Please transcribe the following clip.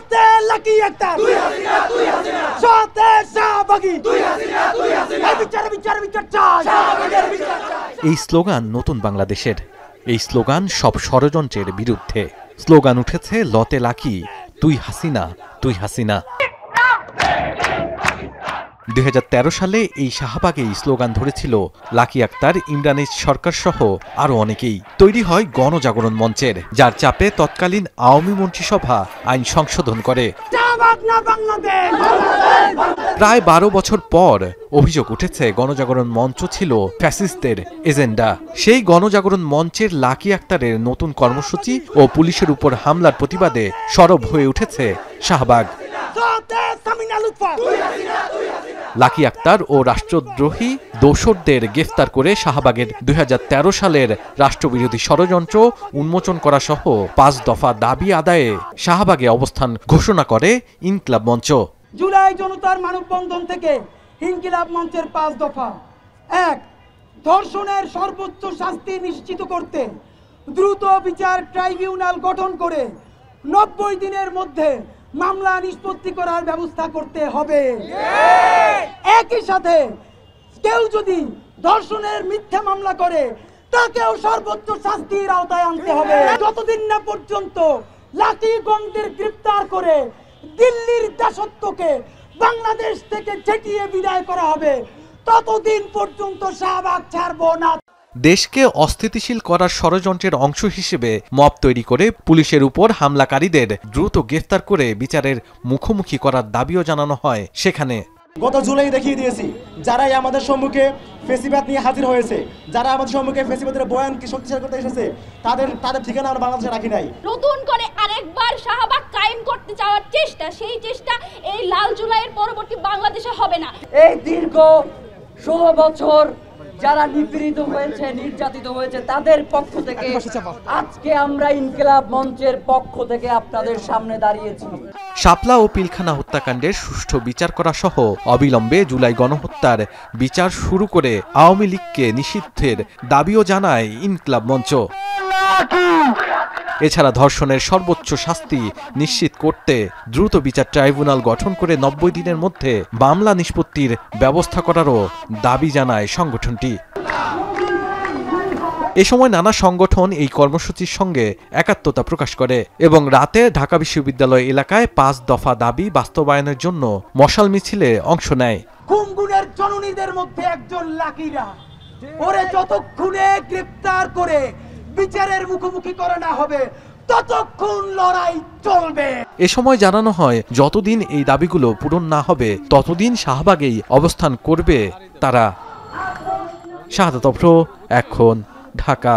সাথে লাকি আক্তার, সাথে শাহবাগী, বিচার বিচার বিচার চাই। এই স্লোগান নতুন বাংলাদেশের, এই স্লোগান সব ষড়যন্ত্রের বিরুদ্ধে। স্লোগান উঠেছে লতে লাকি, তুই হাসিনা, তুই হাসিনা। 2013 সালে এই শাহবাগেই স্লোগান ধরেছিল লাকি আক্তার, ইমরানের সরকার সহ আরো অনেকেই। তৈরি হয় গণজাগরণ মঞ্চের, যার চাপে তৎকালীন আওয়ামী মন্ত্রিসভা আইন সংশোধন করে। প্রায় 12 বছর পর অভিযোগ উঠেছে গণজাগরণ মঞ্চ ছিল ফ্যাসিস্টদের এজেন্ডা। সেই গণজাগরণ মঞ্চের লাকি আক্তারের নতুন কর্মসূচি ও পুলিশের উপর হামলার প্রতিবাদে সরব হয়ে উঠেছে শাহবাগ। লাকি আক্তার ও রাষ্ট্রদ্রোহী দোসরদের গ্রেফতার করে শাহবাগের 2013 সালের রাষ্ট্রবিরোধী ষড়যন্ত্র উন্মোচন করা সহ 5 দফা দাবি আদায়ে শাহবাগে অবস্থান ঘোষণা করে ইনকিলাব মঞ্চ। জুলাই জনতার মানববন্ধন থেকে ইনকিলাব মঞ্চের 5 দফা: 1. ধর্ষণের সর্বোচ্চ শাস্তি নিশ্চিত করতে দ্রুত বিচার ট্রাইব্যুনাল গঠন করে 90 দিনের মধ্যে মামলা নিষ্পত্তি করার ব্যবস্থা করতে হবে। একই সাথে কেউ যদি ধর্ষণের মিথ্যা মামলা করে তাকেও সর্বোচ্চ শাস্তির আওতায় আনতে হবে। যতদিন না পর্যন্ত লাকি গংদের গ্রেফতার করে দিল্লির দাসত্বকে বাংলাদেশ থেকে ঝেঁটিয়ে বিদায় করা হবে, ততদিন পর্যন্ত শাহবাগ ছাড়ব না। দেশকে অস্থিতিশীল করার ষড়যন্ত্রের অংশ হিসেবে মব তৈরি করে পুলিশের উপর হামলাকারীদের দ্রুত গ্রেফতার করে বিচারের মুখোমুখি করার দাবিও জানানো হয় সেখানে। গত জুলাই দেখিয়ে দিয়েছি, যারাই আমাদের সম্মুখে ফেসিবাদ নিয়ে হাজির হয়েছে, যারা আমাদের সম্মুখে ফেসিবাদের বয়ানকে শক্তিশালী করতে এসেছে, তাদের ঠিকানা আমরা বাংলাদেশে রাখি নাই। নতুন করে আরেকবার শাহবাগ কায়েম করতে যাওয়ার চেষ্টা, সেই চেষ্টা এই লাল জুলাইয়ের পরবর্তী বাংলাদেশে হবে না। এই দীর্ঘ 16 বছর যারা নিপীড়িত হয়েছে, নির্যাতিত হয়েছে, তাদের পক্ষ থেকে আজকে আমরা ইনকিলাব মঞ্চের পক্ষ থেকে আপনাদের সামনে দাঁড়িয়েছি। শাপলা ও পিলখানা হত্যাকাণ্ডের সুষ্ঠু বিচার করা সহ অবিলম্বে জুলাই গণহত্যার বিচার শুরু করে আওয়ামী লীগকে নিষিদ্ধের দাবিও জানায় ইনকিলাব মঞ্চ। এছাড়া ধর্ষণের সর্বোচ্চ শাস্তি নিশ্চিত করতে দ্রুত বিচার ট্রাইব্যুনাল গঠন করে 90 দিনের মধ্যে মামলা নিষ্পত্তির ব্যবস্থা করারও দাবি জানায় সংগঠনটি। এ সময় নানা সংগঠন এই কর্মসূচির সঙ্গে একাত্মতা প্রকাশ করে এবং রাতে ঢাকা বিশ্ববিদ্যালয় এলাকায় 5 দফা দাবি বাস্তবায়নের জন্য মশাল মিছিলে অংশ নেয়। খুনগুনের জননীদের মধ্যে একজন লাকিরা, ওরে যতক্ষণে গ্রেফতার করে বিচারের মুখোমুখি করা না হবে ততক্ষণ লড়াই চলবে। এ সময় জানানো হয়, যতদিন এই দাবিগুলো পূরণ না হবে ততদিন শাহবাগেই অবস্থান করবে তারা। শাহাদাত অফরো, এখন, ঢাকা।